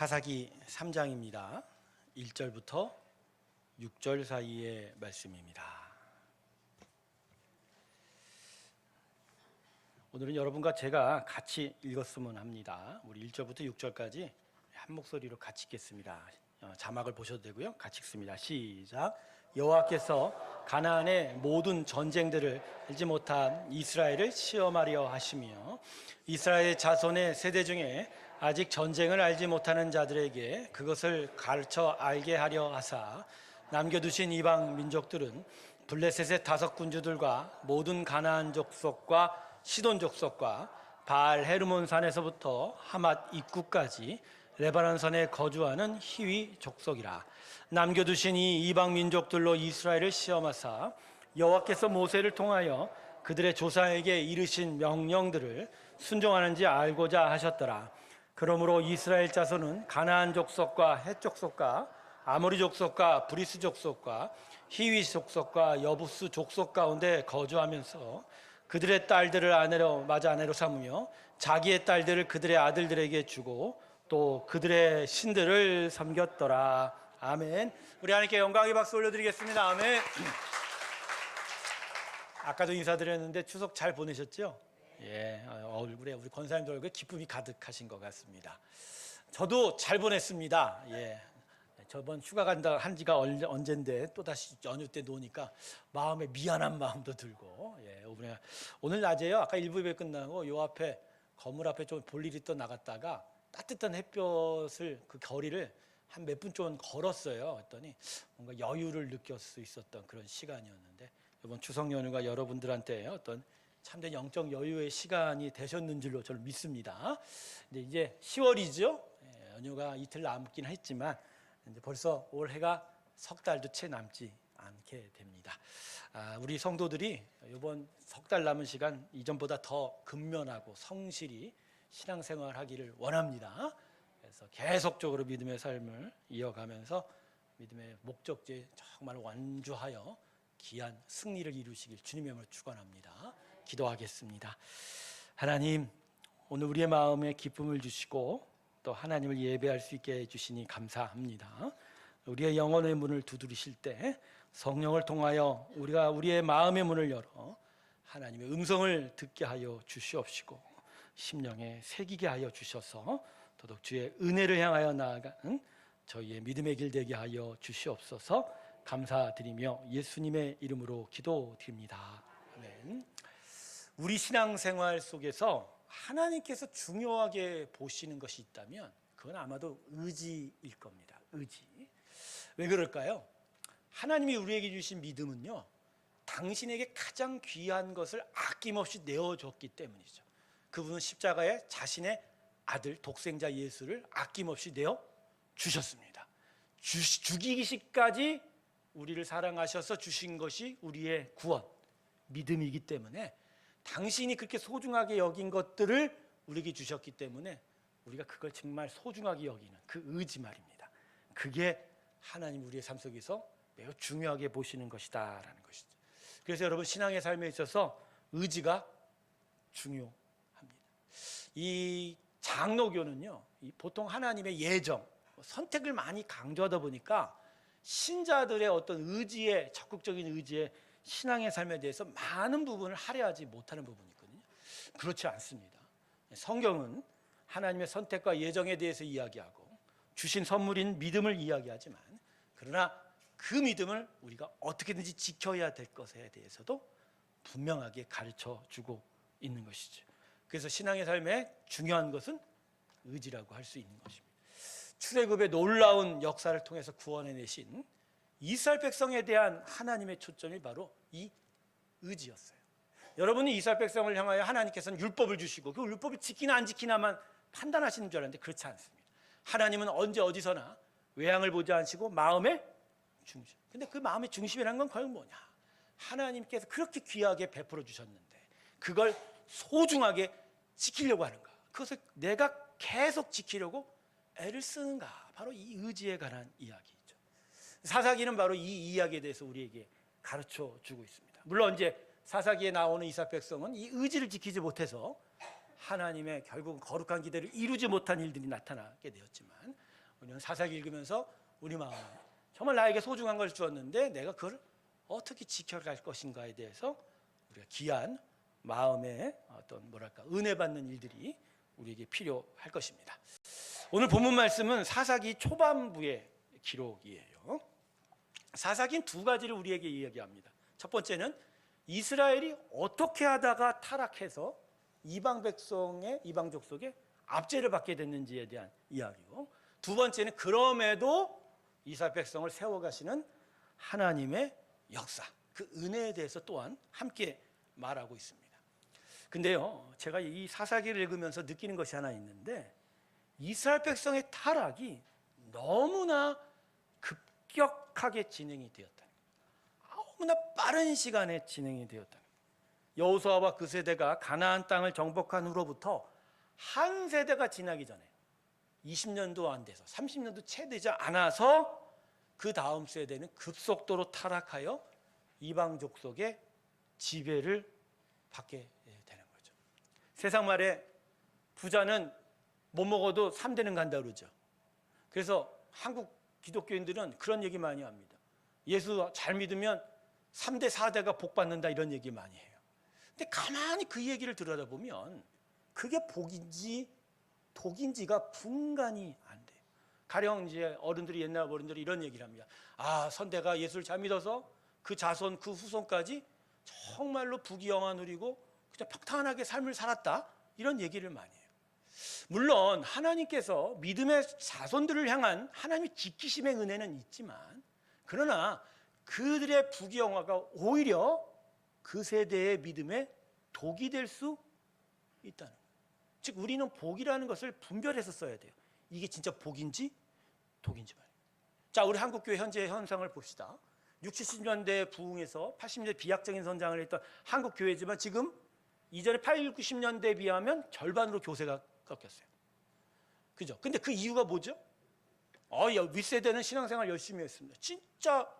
사사기 3장입니다. 1절부터 6절 사이의 말씀입니다. 오늘은 여러분과 제가 같이 읽었으면 합니다. 우리 1절부터 6절까지 한 목소리로 같이 읽겠습니다. 자막을 보셔도 되고요. 같이 읽습니다. 시작. 여호와께서 가나안의 모든 전쟁들을 알지 못한 이스라엘을 시험하려 하시며 이스라엘 자손의 세대 중에 아직 전쟁을 알지 못하는 자들에게 그것을 가르쳐 알게 하려 하사 남겨두신 이방 민족들은 블레셋의 5 군주들과 모든 가나안 족속과 시돈 족속과 바알 헤르몬 산에서부터 하맛 입구까지 레바논 산에 거주하는 히위 족속이라. 남겨두신 이 이방 민족들로 이스라엘을 시험하사 여호와께서 모세를 통하여 그들의 조상에게 이르신 명령들을 순종하는지 알고자 하셨더라. 그러므로 이스라엘 자손은 가나안 족속과 헷 족속과 아모리 족속과 브리스 족속과 히위 족속과 여부스 족속 가운데 거주하면서 그들의 딸들을 아내로 삼으며 자기의 딸들을 그들의 아들들에게 주고 또 그들의 신들을 섬겼더라. 아멘. 우리 하나님께 영광의 박수 올려드리겠습니다. 아멘. 아까도 인사드렸는데 추석 잘 보내셨죠? 예, 얼굴에 우리 권사님들 얼굴에 기쁨이 가득하신 것 같습니다. 저도 잘 보냈습니다. 예, 저번 휴가 간다 한 지가 언젠데 또 다시 연휴 때 노니까 마음에 미안한 마음도 들고. 예, 오늘 낮에요. 아까 일부 예배 끝나고 요 앞에 건물 앞에 좀 볼 일이 또 나갔다가 따뜻한 햇볕을 그 거리를 한 몇 분 좀 걸었어요. 그랬더니 뭔가 여유를 느낄 수 있었던 그런 시간이었는데 이번 추석 연휴가 여러분들한테 어떤 참된 영적 여유의 시간이 되셨는 줄로 저는 믿습니다. 이제 10월이죠. 연휴가 이틀 남긴 했지만 이제 벌써 올해가 석 달도 채 남지 않게 됩니다. 우리 성도들이 이번 석 달 남은 시간 이전보다 더 근면하고 성실히 신앙생활하기를 원합니다. 그래서 계속적으로 믿음의 삶을 이어가면서 믿음의 목적지에 정말 완주하여 귀한 승리를 이루시길 주님의 이름으로 축원합니다. 기도하겠습니다. 하나님, 오늘 우리의 마음에 기쁨을 주시고 또 하나님을 예배할 수 있게 해주시니 감사합니다. 우리의 영혼의 문을 두드리실 때 성령을 통하여 우리가 우리의 마음의 문을 열어 하나님의 음성을 듣게 하여 주시옵시고 심령에 새기게 하여 주셔서 더욱 주의 은혜를 향하여 나아가는 저희의 믿음의 길 되게 하여 주시옵소서. 감사드리며 예수님의 이름으로 기도드립니다. 아멘. 우리 신앙생활 속에서 하나님께서 중요하게 보시는 것이 있다면 그건 아마도 의지일 겁니다. 의지. 왜 그럴까요? 하나님이 우리에게 주신 믿음은요, 당신에게 가장 귀한 것을 아낌없이 내어줬기 때문이죠. 그분은 십자가에 자신의 아들 독생자 예수를 아낌없이 내어 주셨습니다. 죽이기까지 우리를 사랑하셔서 주신 것이 우리의 구원, 믿음이기 때문에 당신이 그렇게 소중하게 여긴 것들을 우리에게 주셨기 때문에 우리가 그걸 정말 소중하게 여기는 그 의지 말입니다. 그게 하나님 우리의 삶 속에서 매우 중요하게 보시는 것이다라는 것이죠. 그래서 여러분 신앙의 삶에 있어서 의지가 중요합니다. 이 장로교는요, 보통 하나님의 예정, 선택을 많이 강조하다 보니까 신자들의 어떤 의지에, 적극적인 의지에 신앙의 삶에 대해서 많은 부분을 할애하지 못하는 부분이 있거든요. 그렇지 않습니다. 성경은 하나님의 선택과 예정에 대해서 이야기하고 주신 선물인 믿음을 이야기하지만 그러나 그 믿음을 우리가 어떻게든지 지켜야 될 것에 대해서도 분명하게 가르쳐 주고 있는 것이죠. 그래서 신앙의 삶에 중요한 것은 의지라고 할 수 있는 것입니다. 출애굽의 놀라운 역사를 통해서 구원해내신 이스라엘 백성에 대한 하나님의 초점이 바로 이 의지였어요. 여러분이 이스라엘 백성을 향하여 하나님께서는 율법을 주시고 그 율법을 지키나 안 지키나만 판단하시는 줄 알았는데 그렇지 않습니다. 하나님은 언제 어디서나 외양을 보지 않으시고 마음의 중심. 근데 그 마음의 중심이라는 건 과연 뭐냐? 하나님께서 그렇게 귀하게 베풀어 주셨는데 그걸 소중하게 지키려고 하는가? 그것을 내가 계속 지키려고 애를 쓰는가? 바로 이 의지에 관한 이야기죠. 사사기는 바로 이 이야기에 대해서 우리에게 가르쳐 주고 있습니다. 물론 이제 사사기에 나오는 이스라엘 백성은 이 의지를 지키지 못해서 하나님의 결국 거룩한 기대를 이루지 못한 일들이 나타나게 되었지만 우리는 사사기 읽으면서 우리 마음에 정말 나에게 소중한 걸 주었는데 내가 그걸 어떻게 지켜갈 것인가에 대해서 우리가 귀한 마음의 어떤 뭐랄까 은혜 받는 일들이 우리에게 필요할 것입니다. 오늘 본문 말씀은 사사기 초반부의 기록이에요. 사사기는 두 가지를 우리에게 이야기합니다. 첫 번째는 이스라엘이 어떻게 하다가 타락해서 이방 족속의 압제를 받게 됐는지에 대한 이야기고, 두 번째는 그럼에도 이스라엘 백성을 세워가시는 하나님의 역사, 그 은혜에 대해서 또한 함께 말하고 있습니다. 근데요, 제가 이 사사기를 읽으면서 느끼는 것이 하나 있는데, 이스라엘 백성의 타락이 너무나 급격하게 진행이 되었다. 너무나 빠른 시간에 진행이 되었다. 여호수아와 그 세대가 가나안 땅을 정복한 후로부터 한 세대가 지나기 전에 20년도 안 돼서 30년도 채 되지 않아서 그 다음 세대는 급속도로 타락하여 이방 족속의 지배를 받게 되는 거죠. 세상 말에 부자는 못 먹어도 3대는 간다 그러죠. 그래서 한국 기독교인들은 그런 얘기 많이 합니다. 예수 잘 믿으면 3대 4대가 복 받는다 이런 얘기 많이 해요. 근데 가만히 그 얘기를 들여다보면 그게 복인지 독인지가 분간이 안 돼요. 가령 이제 옛날 어른들이 이런 얘기를 합니다. 선대가 예수를 잘 믿어서 그 자손 그 후손까지 정말로 부귀영화 누리고 그냥 평탄하게 삶을 살았다 이런 얘기를 많이 해요. 물론 하나님께서 믿음의 자손들을 향한 하나님의 지키심의 은혜는 있지만, 그러나 그들의 부귀영화가 오히려 그 세대의 믿음에 독이 될 수 있다는 거예요. 즉 우리는 복이라는 것을 분별해서 써야 돼요. 이게 진짜 복인지 독인지 말이에요. 자, 우리 한국교회 현재 현상을 봅시다. 60, 70년대 부흥에서 80년대 비약적인 선장을 했던 한국교회지만 지금 이전에 80, 90년대에 비하면 절반으로 교세가 꺾였어요. 그죠? 근데 그 이유가 뭐죠? 윗세대는 신앙생활 열심히 했습니다. 진짜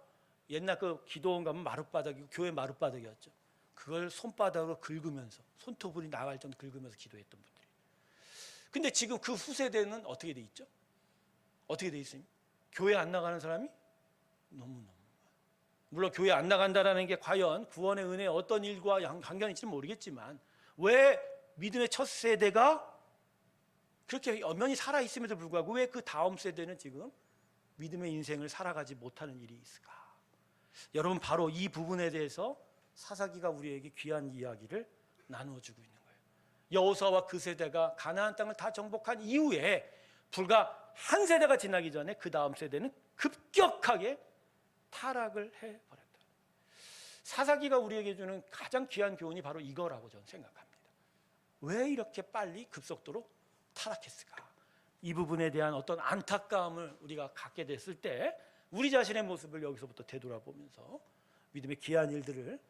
옛날 그 기도원 가면 마룻바닥이고 교회 마룻바닥이었죠. 그걸 손바닥으로 긁으면서 손톱으로 나갈 정도 긁으면서 기도했던 분들이. 근데 지금 그 후세대는 어떻게 돼 있죠? 어떻게 돼 있습니까? 교회 안 나가는 사람이 너무너무. 물론 교회 안 나간다라는 게 과연 구원의 은혜에 어떤 일과 관련이 있을지 모르겠지만, 왜 믿음의 첫 세대가 그렇게 엄연히 살아있음에도 불구하고 왜 그 다음 세대는 지금 믿음의 인생을 살아가지 못하는 일이 있을까? 여러분, 바로 이 부분에 대해서 사사기가 우리에게 귀한 이야기를 나누어주고 있는 거예요. 여호수아와 그 세대가 가나안 땅을 다 정복한 이후에 불과 한 세대가 지나기 전에 그 다음 세대는 급격하게 타락을 해버렸다. 사사기가 우리에게 주는 가장 귀한 교훈이 바로 이거라고 저는 생각합니다. 왜 이렇게 빨리 급속도로 타락했을까? 이 부분에 대한 어떤 안타까움을 우리가 갖게 됐을 때 우리 자신의 모습을 여기서부터 되돌아보면서 믿음의 귀한 일들을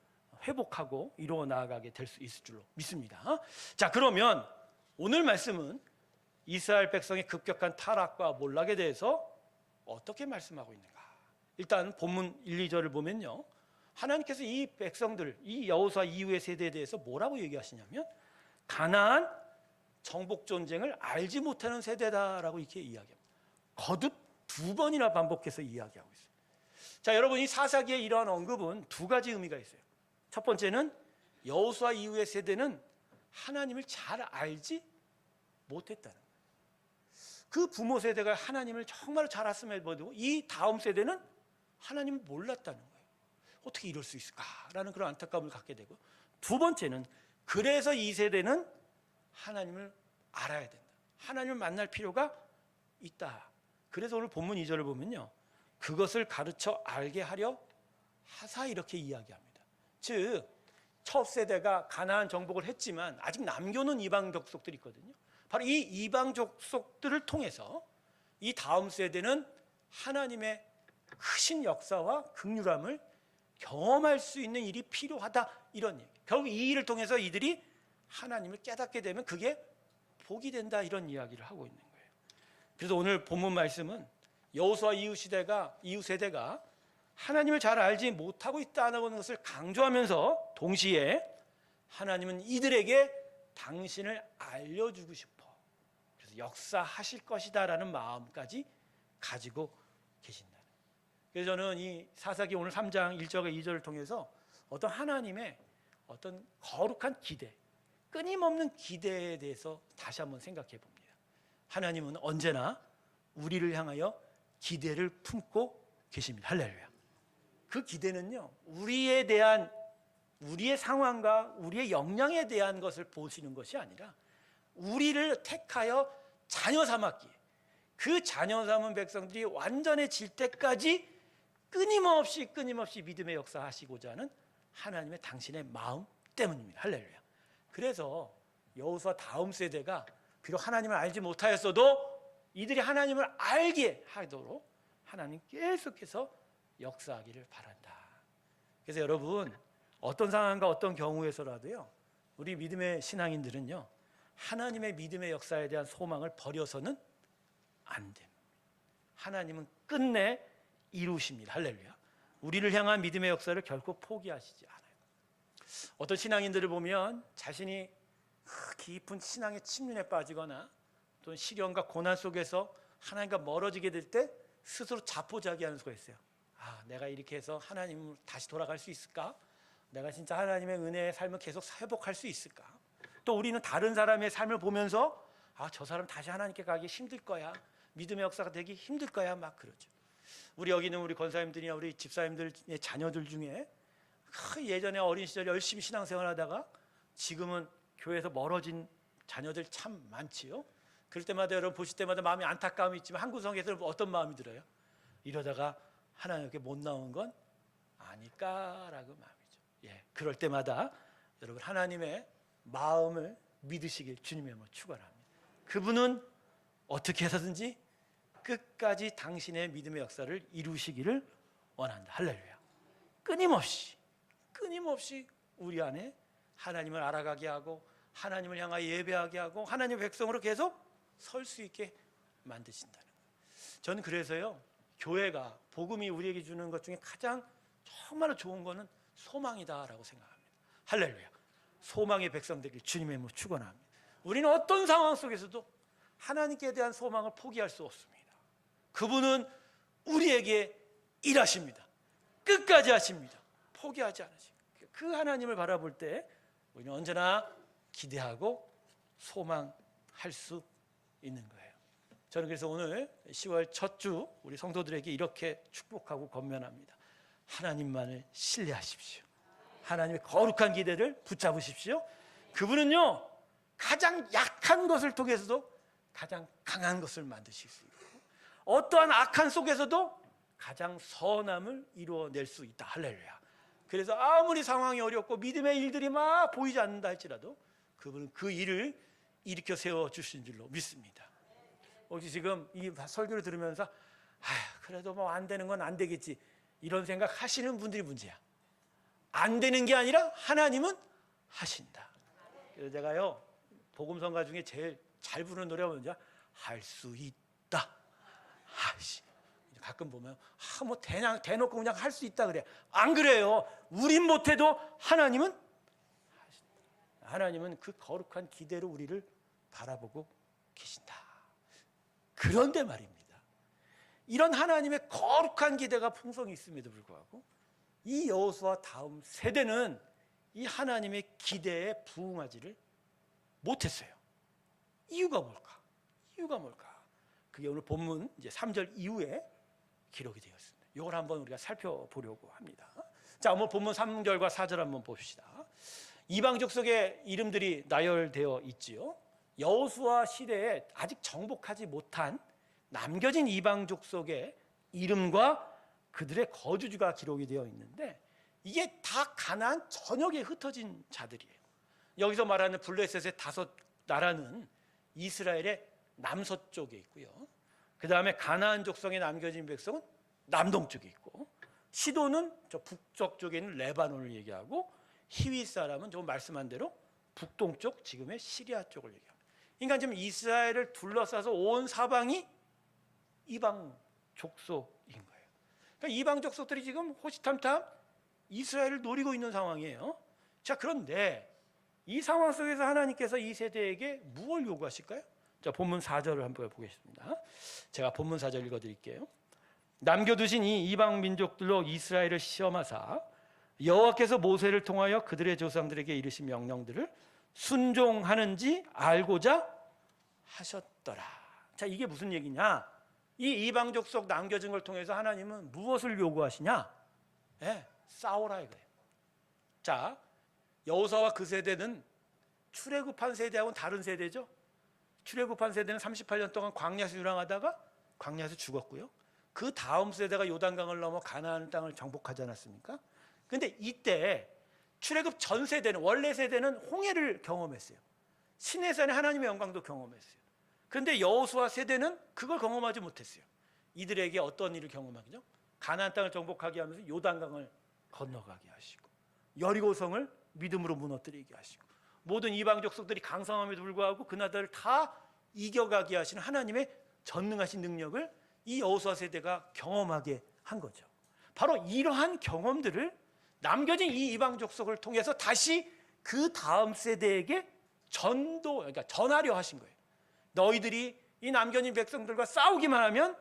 회복하고 이루어 나아가게 될 수 있을 줄로 믿습니다. 자, 그러면 오늘 말씀은 이스라엘 백성의 급격한 타락과 몰락에 대해서 어떻게 말씀하고 있는가? 일단 본문 1, 2절을 보면요, 하나님께서 이 백성들, 이 여호수아 이후의 세대에 대해서 뭐라고 얘기하시냐면 가나안 정복 전쟁을 알지 못하는 세대다라고 이렇게 이야기합니다. 거듭 2번이나 반복해서 이야기하고 있어요. 자, 여러분, 이 사사기의 이러한 언급은 두 가지 의미가 있어요. 첫 번째는 여호수아 이후의 세대는 하나님을 잘 알지 못했다는 거예요. 그 부모 세대가 하나님을 정말 잘 알았음에도 이 다음 세대는 하나님을 몰랐다는 거예요. 어떻게 이럴 수 있을까라는 그런 안타까움을 갖게 되고, 두 번째는 그래서 이 세대는 하나님을 알아야 된다. 하나님을 만날 필요가 있다. 그래서 오늘 본문 2절을 보면요, 그것을 가르쳐 알게 하려 하사 이렇게 이야기합니다. 즉, 첫 세대가 가나안 정복을 했지만 아직 남겨놓은 이방 족속들이 있거든요. 바로 이 이방 족속들을 통해서 이 다음 세대는 하나님의 크신 역사와 긍휼함을 경험할 수 있는 일이 필요하다, 이런 얘기. 결국 이 일을 통해서 이들이 하나님을 깨닫게 되면 그게 복이 된다, 이런 이야기를 하고 있는 거예요. 그래서 오늘 본문 말씀은 여호수아 이후 세대가 하나님을 잘 알지 못하고 있다는 것을 강조하면서 동시에 하나님은 이들에게 당신을 알려주고 싶어, 그래서 역사하실 것이다라는 마음까지 가지고 계신다. 그래서 저는 이 사사기 오늘 3장 1절과 2절을 통해서 어떤 하나님의 어떤 거룩한 기대, 끊임없는 기대에 대해서 다시 한번 생각해 봅니다. 하나님은 언제나 우리를 향하여 기대를 품고 계십니다. 할렐루야. 그 기대는요, 우리에 대한, 우리의 상황과 우리의 역량에 대한 것을 보시는 것이 아니라 우리를 택하여 자녀 삼았기에 그 자녀 삼은 백성들이 완전해질 때까지 끊임없이 믿음의 역사하시고자 하는 하나님의 당신의 마음 때문입니다. 할렐루야. 그래서 여호수아 다음 세대가 비록 하나님을 알지 못하였어도 이들이 하나님을 알게 하도록 하나님 계속해서 역사하기를 바란다. 그래서 여러분, 어떤 상황과 어떤 경우에서라도요, 우리 믿음의 신앙인들은요, 하나님의 믿음의 역사에 대한 소망을 버려서는 안 됩니다. 하나님은 끝내 이루십니다. 할렐루야. 우리를 향한 믿음의 역사를 결코 포기하시지 않아요. 어떤 신앙인들을 보면 자신이 깊은 신앙의 침륜에 빠지거나 또 시련과 고난 속에서 하나님과 멀어지게 될 때 스스로 자포자기하는 수가 있어요. 내가 이렇게 해서 하나님을 다시 돌아갈 수 있을까? 내가 진짜 하나님의 은혜의 삶을 계속 회복할 수 있을까? 또 우리는 다른 사람의 삶을 보면서 저 사람 다시 하나님께 가기 힘들 거야, 믿음의 역사가 되기 힘들 거야, 막 그러죠. 우리 여기 있는 우리 권사님들이나 우리 집사님들의 자녀들 중에 예전에 어린 시절 열심히 신앙생활하다가 지금은 교회에서 멀어진 자녀들 참 많지요. 그럴 때마다 여러분 보실 때마다 마음이 안타까움이 있지만 한 구석에서는 어떤 마음이 들어요? 이러다가 하나님께 못 나온 건 아닐까라고 마음이죠. 그럴 때마다 여러분 하나님의 마음을 믿으시길 주님의 이름으로 축원합니다. 그분은 어떻게 해서든지 끝까지 당신의 믿음의 역사를 이루시기를 원한다. 할렐루야. 끊임없이 우리 안에 하나님을 알아가게 하고 하나님을 향하여 예배하게 하고 하나님의 백성으로 계속 설 수 있게 만드신다는 거예요. 저는 그래서요, 교회가 복음이 우리에게 주는 것 중에 가장 정말로 좋은 거는 소망이다라고 생각합니다. 할렐루야. 소망의 백성 되길 주님의 이름으로 축원합니다. 우리는 어떤 상황 속에서도 하나님께 대한 소망을 포기할 수 없습니다. 그분은 우리에게 일하십니다. 끝까지 하십니다. 포기하지 않으십니다. 그 하나님을 바라볼 때 우리는 언제나 기대하고 소망할 수 있는 거예요. 저는 그래서 오늘 10월 첫 주 우리 성도들에게 이렇게 축복하고 권면합니다. 하나님만을 신뢰하십시오. 하나님의 거룩한 기대를 붙잡으십시오. 그분은요, 가장 약한 것을 통해서도 가장 강한 것을 만드실 수 있고 어떠한 악한 속에서도 가장 선함을 이루어낼 수 있다. 할렐루야. 그래서 아무리 상황이 어렵고 믿음의 일들이 막 보이지 않는다 할지라도 그분은 그 일을 일으켜 세워주신 줄로 믿습니다. 혹시 지금 이 설교를 들으면서 그래도 뭐 안 되는 건 안 되겠지 이런 생각 하시는 분들이 문제야. 안 되는 게 아니라 하나님은 하신다. 그래서 제가요, 복음성가 중에 제일 잘 부르는 노래가 뭔지 할 수 있다. 가끔 보면 뭐 대놓고 그냥 할 수 있다 그래. 안 그래요. 우린 못해도 하나님은 하신다. 하나님은 그 거룩한 기대로 우리를 바라보고 계신다. 그런데 말입니다, 이런 하나님의 거룩한 기대가 풍성히 있음에도 불구하고 이 여호수아 다음 세대는 이 하나님의 기대에 부응하지를 못했어요. 이유가 뭘까? 그게 오늘 본문 이제 3절 이후에 기록이 되었습니다. 이걸 한번 우리가 살펴보려고 합니다. 자, 오늘 본문 3절과 4절 한번 봅시다. 이방 족속의 이름들이 나열되어 있지요. 여호수아 시대에 아직 정복하지 못한 남겨진 이방 족속의 이름과 그들의 거주지가 기록이 되어 있는데 이게 다 가나안 전역에 흩어진 자들이에요. 여기서 말하는 블레셋의 5 나라는 이스라엘의 남서쪽에 있고요. 그 다음에 가나안 족속에 남겨진 백성은 남동쪽에 있고, 시도는 저 북쪽 쪽에 있는 레바논을 얘기하고, 히윗 사람은 저 말씀한 대로 북동쪽 지금의 시리아 쪽을 얘기합니다. 그러니까 지금 이스라엘을 둘러싸서 온 사방이 이방 족속인 거예요. 그러니까 이방 족속들이 지금 호시탐탐 이스라엘을 노리고 있는 상황이에요. 자, 그런데 이 상황 속에서 하나님께서 이 세대에게 무엇을 요구하실까요? 자, 본문 4절을 한번 보겠습니다. 제가 본문 4절 읽어드릴게요. 남겨두신 이 이방 민족들로 이스라엘을 시험하사 여호와께서 모세를 통하여 그들의 조상들에게 이르신 명령들을 순종하는지 알고자 하셨더라. 자, 이게 무슨 얘기냐? 이 이방족 속 남겨진 걸 통해서 하나님은 무엇을 요구하시냐? 싸우라 이거예요. 자, 여호사와 그 세대는 출애굽한 세대하고는 다른 세대죠. 출애굽한 세대는 38년 동안 광야에서 유랑하다가 광야에서 죽었고요. 그 다음 세대가 요단강을 넘어 가나안 땅을 정복하지 않았습니까? 근데 이때 출애굽 전 세대는, 원래 세대는 홍해를 경험했어요. 시내산의 하나님의 영광도 경험했어요. 그런데 여호수아 세대는 그걸 경험하지 못했어요. 이들에게 어떤 일을 경험하기죠? 가나안 땅을 정복하게 하면서 요단강을 건너가게 하시고 여리고성을 믿음으로 무너뜨리게 하시고 모든 이방 족속들이 강성함에도 불구하고 그 나라를 다 이겨가게 하시는 하나님의 전능하신 능력을 이 여호수아 세대가 경험하게 한 거죠. 바로 이러한 경험들을 남겨진 이 이방 족속을 통해서 다시 그 다음 세대에게 그러니까 전하려 하신 거예요. 너희들이 이 남겨진 백성들과 싸우기만 하면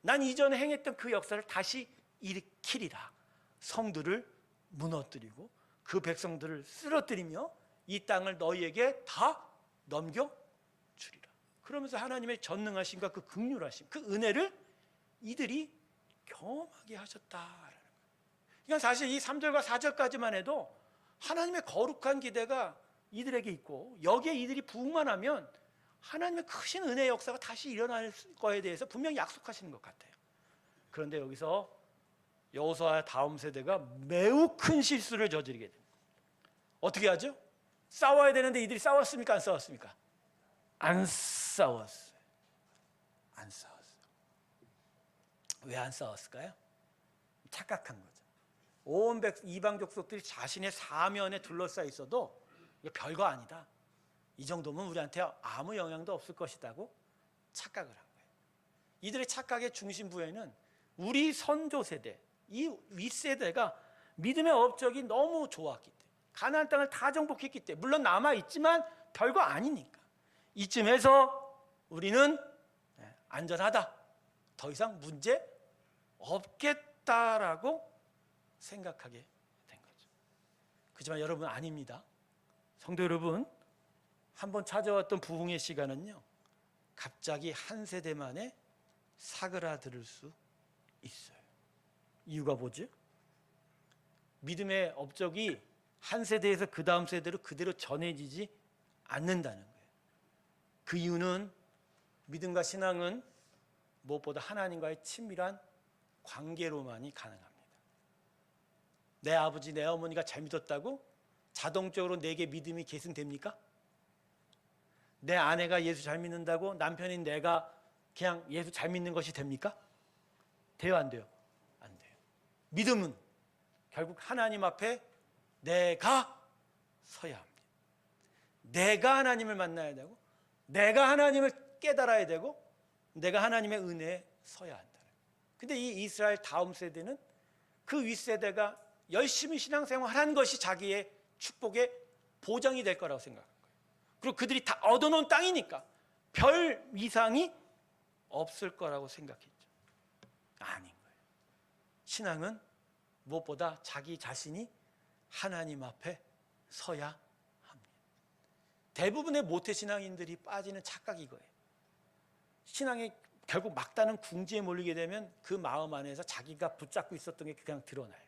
난 이전에 행했던 그 역사를 다시 일으키리라. 성들을 무너뜨리고 그 백성들을 쓰러뜨리며 이 땅을 너희에게 다 넘겨주리라. 그러면서 하나님의 전능하심과 그 긍휼하심, 그 은혜를 이들이 경험하게 하셨다라는 거예요. 그러니까 사실 이 3절과 4절까지만 해도 하나님의 거룩한 기대가 이들에게 있고 여기에 이들이 부응만 하면 하나님의 크신 은혜의 역사가 다시 일어날 거에 대해서 분명히 약속하시는 것 같아요. 그런데 여기서 여호수아 다음 세대가 매우 큰 실수를 저지르게 됩니다. 어떻게 하죠? 싸워야 되는데 이들이 싸웠습니까? 안 싸웠습니까? 안 싸웠어요. 안 싸웠어요. 왜 안 싸웠을까요? 착각한 거죠. 온 이방 족속들이 자신의 사면에 둘러싸여 있어도 이게 별거 아니다. 이 정도면 우리한테 아무 영향도 없을 것이라고 착각을 한 거예요. 이들의 착각의 중심부에는 우리 선조 세대, 이 윗세대가 믿음의 업적이 너무 좋았기 때문에 가나안 땅을 다 정복했기 때문에 물론 남아있지만 별거 아니니까 이쯤에서 우리는 안전하다, 더 이상 문제 없겠다라고 생각하게 된 거죠. 그렇지만 여러분 아닙니다. 성도 여러분, 한번 찾아왔던 부흥의 시간은요 갑자기 한 세대만에 사그라들 수 있어요. 이유가 뭐죠? 믿음의 업적이 한 세대에서 그 다음 세대로 그대로 전해지지 않는다는 거예요. 그 이유는 믿음과 신앙은 무엇보다 하나님과의 친밀한 관계로만이 가능합니다. 내 아버지, 내 어머니가 잘 믿었다고 자동적으로 내게 믿음이 계승됩니까? 내 아내가 예수 잘 믿는다고 남편인 내가 그냥 예수 잘 믿는 것이 됩니까? 돼요, 안 돼요? 안 돼요. 믿음은 결국 하나님 앞에 내가 서야 합니다. 내가 하나님을 만나야 되고 내가 하나님을 깨달아야 되고 내가 하나님의 은혜에 서야 한다. 근데 이 이스라엘 다음 세대는 그 윗세대가 열심히 신앙생활한 것이 자기의 축복의 보장이 될 거라고 생각한 거예요. 그리고 그들이 다 얻어놓은 땅이니까 별 이상이 없을 거라고 생각했죠. 아닌 거예요. 신앙은 무엇보다 자기 자신이 하나님 앞에 서야 합니다. 대부분의 모태신앙인들이 빠지는 착각이 이거예요. 신앙이 결국 막다른 궁지에 몰리게 되면 그 마음 안에서 자기가 붙잡고 있었던 게 그냥 드러나요.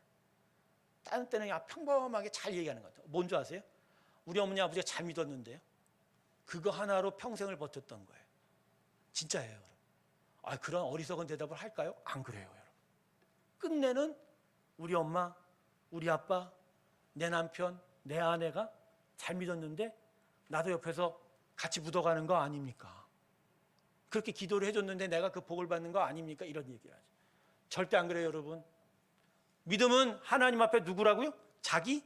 다른 때는 그냥 평범하게 잘 얘기하는 것 같아요. 뭔지 아세요? 우리 어머니 아버지가 잘 믿었는데요, 그거 하나로 평생을 버텼던 거예요. 진짜예요, 여러분. 그런 어리석은 대답을 할까요? 안 그래요, 여러분. 끝내는 우리 엄마, 우리 아빠, 내 남편, 내 아내가 잘 믿었는데 나도 옆에서 같이 묻어가는 거 아닙니까? 그렇게 기도를 해줬는데 내가 그 복을 받는 거 아닙니까? 이런 얘기를 하죠. 절대 안 그래요, 여러분. 믿음은 하나님 앞에 누구라고요? 자기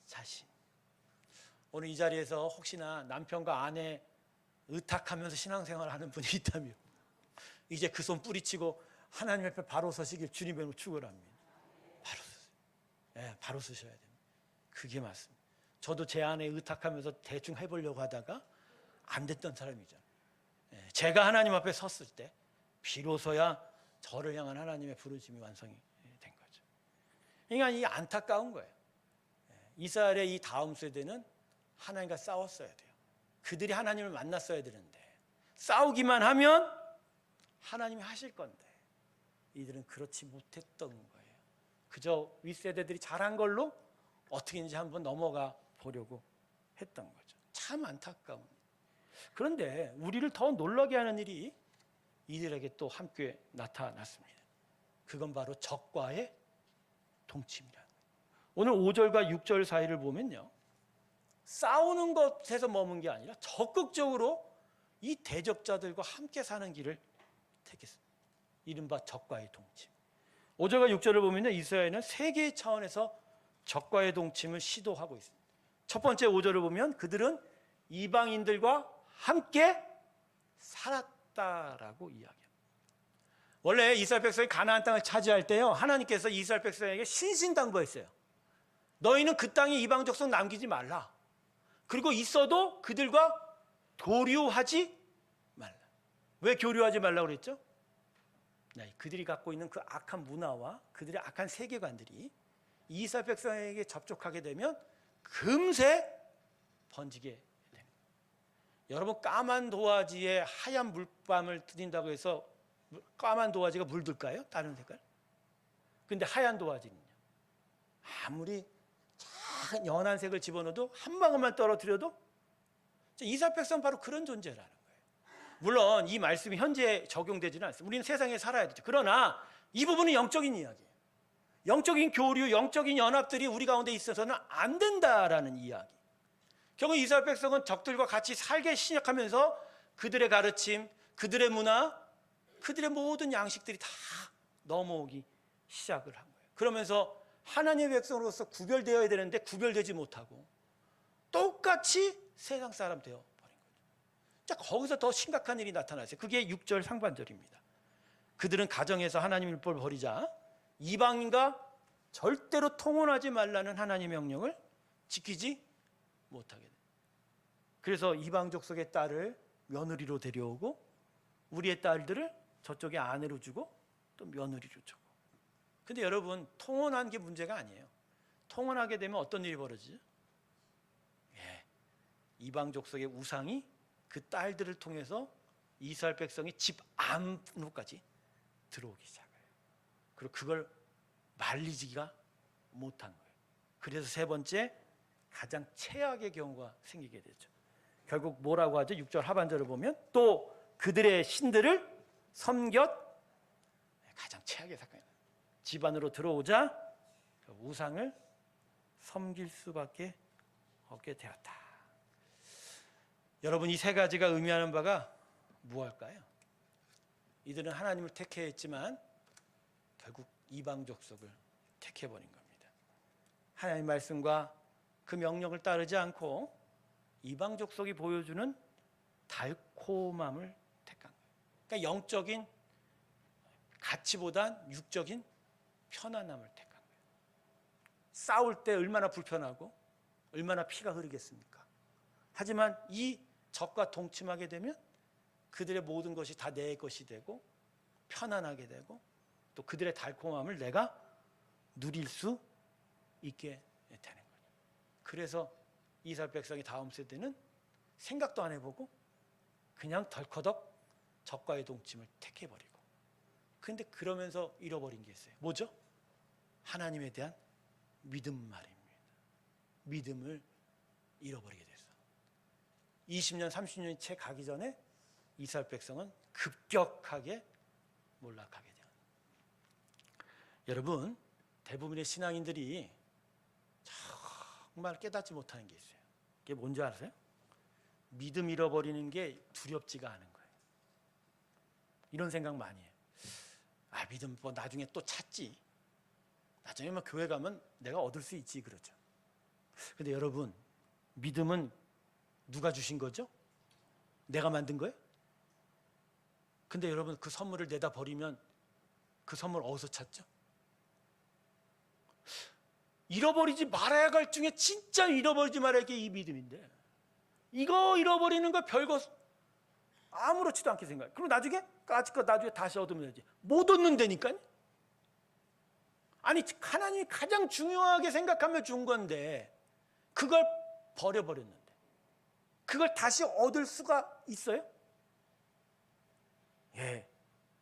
자신. 오늘 이 자리에서 혹시나 남편과 아내 의탁하면서 신앙생활을 하는 분이 있다면 이제 그 손 뿌리치고 하나님 앞에 바로 서시길 주님의 축원합니다. 바로 서세요. 바로 서셔야 됩니다. 그게 맞습니다. 저도 제 아내 의탁하면서 대충 해보려고 하다가 안 됐던 사람이잖아요. 제가 하나님 앞에 섰을 때 비로소야 저를 향한 하나님의 부르심이 완성이 된 거죠. 그러니까 이 안타까운 거예요. 이스라엘의 이 다음 세대는 하나님과 싸웠어야 돼요. 그들이 하나님을 만났어야 되는데 싸우기만 하면 하나님이 하실 건데 이들은 그렇지 못했던 거예요. 그저 윗세대들이 잘한 걸로 어떻게든지 한번 넘어가 보려고 했던 거죠. 참 안타까운. 그런데 우리를 더 놀라게 하는 일이 이들에게 또 함께 나타났습니다. 그건 바로 적과의 동침이라는 거예요. 오늘 5절과 6절 사이를 보면요, 싸우는 것에서 머문 게 아니라 적극적으로 이 대적자들과 함께 사는 길을 택했습니다. 이른바 적과의 동침. 5절과 6절을 보면 이스라엘은 세 개의 차원에서 적과의 동침을 시도하고 있습니다. 첫 번째 5절을 보면 그들은 이방인들과 함께 살았다라고 이야기합니다. 원래 이스라엘 백성이 가나안 땅을 차지할 때요, 하나님께서 이스라엘 백성에게 신신당부했어요. 너희는 그 땅에 이방 족속 남기지 말라. 그리고 있어도 그들과 교류하지 말라. 왜 교류하지 말라고 그랬죠? 그들이 갖고 있는 그 악한 문화와 그들의 악한 세계관들이 이스라엘 백성에게 접촉하게 되면 금세 번지게 됩니다. 여러분, 까만 도화지에 하얀 물밤을 들인다고 해서 까만 도화지가 물들까요? 다른 색깔? 근데 하얀 도화지는요, 아무리 작은 연한 색을 집어넣어도 한 방울만 떨어뜨려도 이스라엘 백성은 바로 그런 존재라는 거예요. 물론 이 말씀이 현재 적용되지는 않습니다. 우리는 세상에 살아야 되죠. 그러나 이 부분은 영적인 이야기예요. 영적인 교류, 영적인 연합들이 우리 가운데 있어서는 안 된다라는 이야기. 결국 이스라엘 백성은 적들과 같이 살기 시작하면서 그들의 가르침, 그들의 문화, 그들의 모든 양식들이 다 넘어오기 시작을 한 거예요. 그러면서 하나님의 백성으로서 구별되어야 되는데 구별되지 못하고 똑같이 세상 사람 되어버린 거죠. 자, 거기서 더 심각한 일이 나타났어요. 그게 6절 상반절입니다. 그들은 가정에서 하나님의 율법을 버리자 이방인과 절대로 통혼하지 말라는 하나님의 명령을 지키지 못하게 돼요. 그래서 이방 족속의 딸을 며느리로 데려오고 우리의 딸들을 저쪽에 아내로 주고 또 며느리로 주고. 근데 여러분, 통혼한 게 문제가 아니에요. 통혼하게 되면 어떤 일이 벌어지죠? 이방 족속의 우상이 그 딸들을 통해서 이스라엘 백성이 집 안으로까지 들어오기 시작해요. 그리고 그걸 말리지가 못한 거예요. 그래서 세 번째, 가장 최악의 경우가 생기게 되죠. 결국 뭐라고 하죠? 6절 하반절을 보면 또 그들의 신들을 섬겼. 가장 최악의 사건이에요. 집 안으로 들어오자 우상을 섬길 수밖에 없게 되었다. 여러분, 이 세 가지가 의미하는 바가 무엇일까요? 이들은 하나님을 택했지만 결국 이방 족속을 택해버린 겁니다. 하나님의 말씀과 그 명령을 따르지 않고 이방 족속이 보여주는 달콤함을 택한 거예요. 그러니까 영적인 가치보단 육적인 편안함을 택한 거예요. 싸울 때 얼마나 불편하고 얼마나 피가 흐르겠습니까? 하지만 이 적과 동침하게 되면 그들의 모든 것이 다 내 것이 되고 편안하게 되고 또 그들의 달콤함을 내가 누릴 수 있게 되는 거죠. 그래서 이스라엘 백성의 다음 세대는 생각도 안 해보고 그냥 덜커덕 적과의 동침을 택해버리고. 그런데 그러면서 잃어버린 게 있어요. 뭐죠? 하나님에 대한 믿음 말입니다. 믿음을 잃어버리게 됐어. 20년, 30년이 채 가기 전에 이스라엘 백성은 급격하게 몰락하게 돼요. 여러분, 대부분의 신앙인들이 정말 깨닫지 못하는 게 있어요. 그게 뭔지 아세요? 믿음 잃어버리는 게 두렵지가 않은 거예요. 이런 생각 많이 해요. 믿음 뭐 나중에 또 찾지. 나중에 뭐 교회 가면 내가 얻을 수 있지, 그러죠. 근데 여러분, 믿음은 누가 주신 거죠? 내가 만든 거예요? 근데 여러분, 그 선물을 내다 버리면 그 선물 어디서 찾죠? 잃어버리지 말아야 할 중에 진짜 잃어버리지 말아야 할 게 이 믿음인데, 이거 잃어버리는 거 별거 아무렇지도 않게 생각해. 그럼 나중에 까짓 나중에 다시 얻으면 되지. 못 얻는다니까요. 아니 하나님이 가장 중요하게 생각하며 준 건데 그걸 버려버렸는데 그걸 다시 얻을 수가 있어요? 예,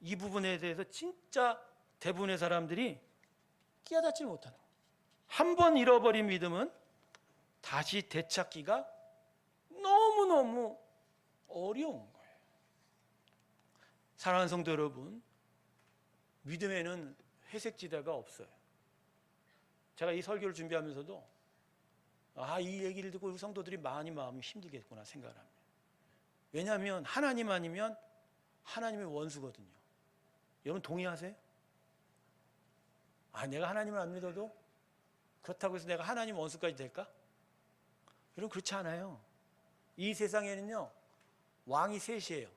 이 부분에 대해서 진짜 대부분의 사람들이 깨닫지 못하는 거예요. 한 번 잃어버린 믿음은 다시 되찾기가 너무너무 어려운 거예요. 사랑하는 성도 여러분, 믿음에는 회색지대가 없어요. 제가 이 설교를 준비하면서도 이 얘기를 듣고 우리 성도들이 많이 마음이 힘들겠구나 생각을 합니다. 왜냐하면 하나님 아니면 하나님의 원수거든요. 여러분 동의하세요? 내가 하나님을 안 믿어도 그렇다고 해서 내가 하나님 원수까지 될까? 여러분 그렇지 않아요. 이 세상에는요 왕이 셋이에요.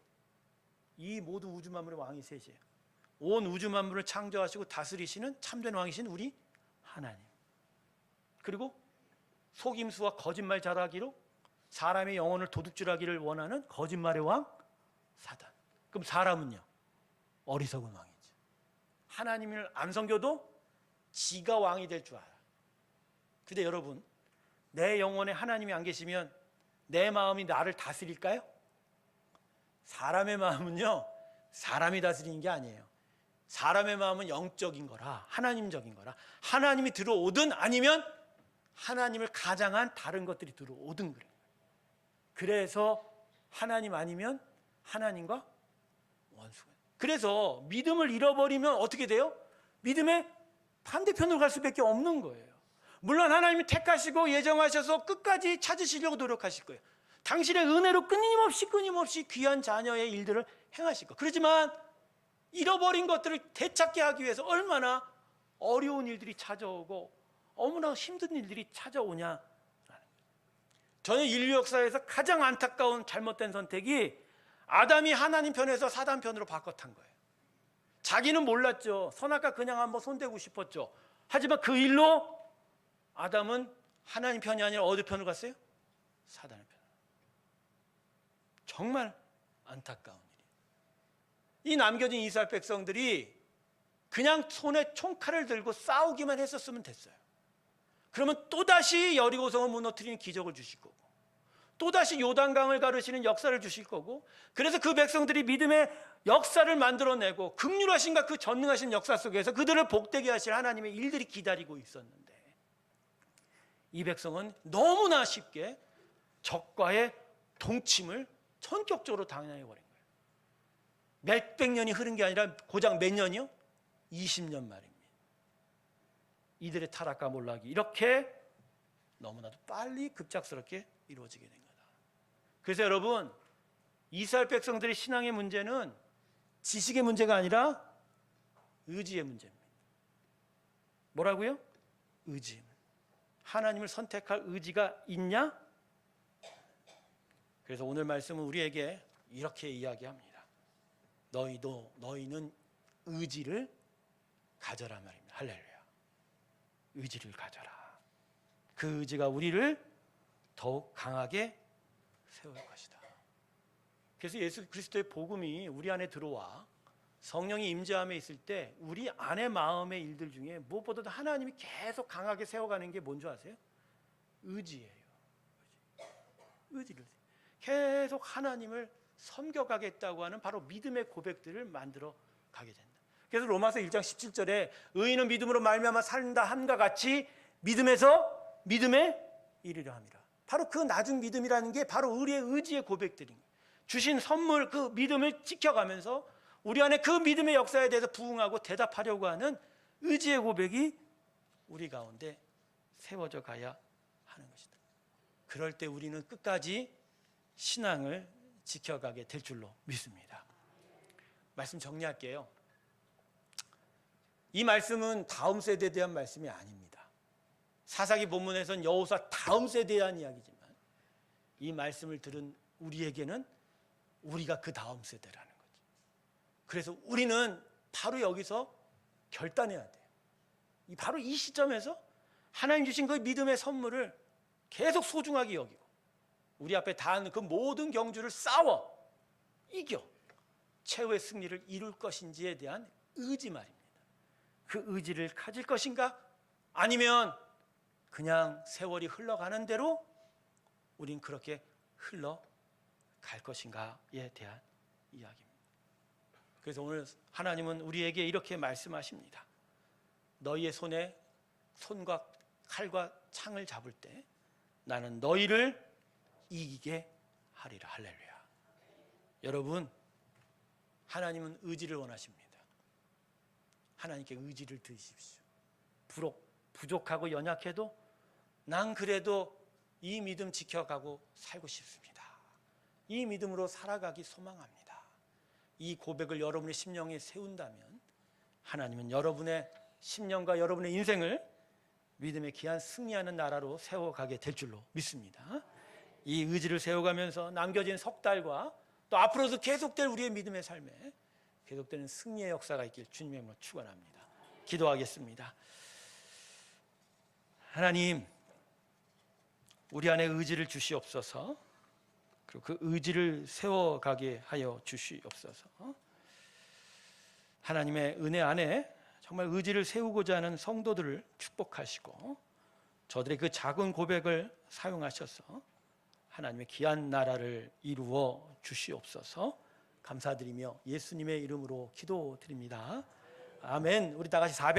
이 모든 우주 만물의 왕이 셋이에요. 온 우주 만물을 창조하시고 다스리시는 참된 왕이신 우리 하나님. 그리고 속임수와 거짓말 잘하기로 사람의 영혼을 도둑질하기를 원하는 거짓말의 왕 사단. 그럼 사람은요? 어리석은 왕이죠. 하나님을 안 섬겨도 지가 왕이 될 줄 알아. 근데 여러분, 내 영혼에 하나님이 안 계시면 내 마음이 나를 다스릴까요? 사람의 마음은요, 사람이 다스리는 게 아니에요. 사람의 마음은 영적인 거라, 하나님적인 거라. 하나님이 들어오든 아니면 하나님을 가장한 다른 것들이 들어오든 그래요. 그래서 하나님 아니면 하나님과 원수가. 그래서 믿음을 잃어버리면 어떻게 돼요? 믿음의 반대편으로 갈 수밖에 없는 거예요. 물론 하나님이 택하시고 예정하셔서 끝까지 찾으시려고 노력하실 거예요. 당신의 은혜로 끊임없이 귀한 자녀의 일들을 행하실 거예요. 그렇지만 잃어버린 것들을 되찾게 하기 위해서 얼마나 어려운 일들이 찾아오고 너무나 힘든 일들이 찾아오냐라는 거예요. 저는 인류 역사에서 가장 안타까운 잘못된 선택이 아담이 하나님 편에서 사단 편으로 바꿔탄 거예요. 자기는 몰랐죠. 선악과 그냥 한번 손대고 싶었죠. 하지만 그 일로 아담은 하나님 편이 아니라 어디 편으로 갔어요? 사단의 편. 정말 안타까운 일이에요. 이 남겨진 이스라엘 백성들이 그냥 손에 총칼을 들고 싸우기만 했었으면 됐어요. 그러면 또다시 여리고성을 무너뜨리는 기적을 주실 거고 또다시 요단강을 가르시는 역사를 주실 거고 그래서 그 백성들이 믿음의 역사를 만들어내고 긍휼하신가 그 전능하신 역사 속에서 그들을 복되게 하실 하나님의 일들이 기다리고 있었는데 이 백성은 너무나 쉽게 적과의 동침을 전격적으로 당해버린 거예요. 몇백 년이 흐른 게 아니라 고작 몇 년이요? 20년 말입니다. 이들의 타락과 몰락이 이렇게 너무나도 빨리 급작스럽게 이루어지게 된 거다. 그래서 여러분, 이스라엘 백성들의 신앙의 문제는 지식의 문제가 아니라 의지의 문제입니다. 뭐라고요? 의지. 하나님을 선택할 의지가 있냐? 그래서 오늘 말씀은 우리에게 이렇게 이야기합니다. 너희는 의지를 가져라 말입니다. 할렐루야. 의지를 가져라. 그 의지가 우리를 더욱 강하게 세울 것이다. 그래서 예수 그리스도의 복음이 우리 안에 들어와 성령이 임재함에 있을 때 우리 안의 마음의 일들 중에 무엇보다도 하나님이 계속 강하게 세워가는 게 뭔지 아세요? 의지예요. 의지를 계속 하나님을 섬겨가겠다고 하는 바로 믿음의 고백들을 만들어 가게 된다. 그래서 로마서 1장 17절에 의인은 믿음으로 말미암아 산다 함과 같이 믿음에서 믿음에 이르려 함이라. 바로 그 나중 믿음이라는 게 바로 우리의 의지의 고백들인 거예요. 주신 선물 그 믿음을 지켜가면서 우리 안에 그 믿음의 역사에 대해서 부응하고 대답하려고 하는 의지의 고백이 우리 가운데 세워져 가야 하는 것이다. 그럴 때 우리는 끝까지 신앙을 지켜가게 될 줄로 믿습니다. 말씀 정리할게요. 이 말씀은 다음 세대에 대한 말씀이 아닙니다. 사사기 본문에서는 여호수아 다음 세대에 대한 이야기지만 이 말씀을 들은 우리에게는 우리가 그 다음 세대라는 거죠. 그래서 우리는 바로 여기서 결단해야 돼요. 바로 이 시점에서 하나님 주신 그 믿음의 선물을 계속 소중하게 여기고 우리 앞에 닿은 그 모든 경주를 싸워 이겨 최후의 승리를 이룰 것인지에 대한 의지 말입니다. 그 의지를 가질 것인가? 아니면 그냥 세월이 흘러가는 대로 우린 그렇게 흘러갈 것인가에 대한 이야기입니다. 그래서 오늘 하나님은 우리에게 이렇게 말씀하십니다. 너희의 손에 손과 칼과 창을 잡을 때 나는 너희를 이기게 하리라. 할렐루야. 여러분, 하나님은 의지를 원하십니다. 하나님께 의지를 드리십시오. 부족하고 연약해도 난 그래도 이 믿음 지켜가고 살고 싶습니다. 이 믿음으로 살아가기 소망합니다. 이 고백을 여러분의 심령에 세운다면 하나님은 여러분의 심령과 여러분의 인생을 믿음의 귀한 승리하는 나라로 세워가게 될 줄로 믿습니다. 이 의지를 세워가면서 남겨진 석 달과 또 앞으로도 계속될 우리의 믿음의 삶에 계속되는 승리의 역사가 있길 주님의 이름으로 축원합니다. 기도하겠습니다. 하나님, 우리 안에 의지를 주시옵소서. 그리고 그 의지를 세워가게 하여 주시옵소서. 하나님의 은혜 안에 정말 의지를 세우고자 하는 성도들을 축복하시고 저들의 그 작은 고백을 사용하셔서 하나님의 귀한 나라를 이루어 주시옵소서. 감사드리며 예수님의 이름으로 기도드립니다. 아멘. 우리 다 같이 400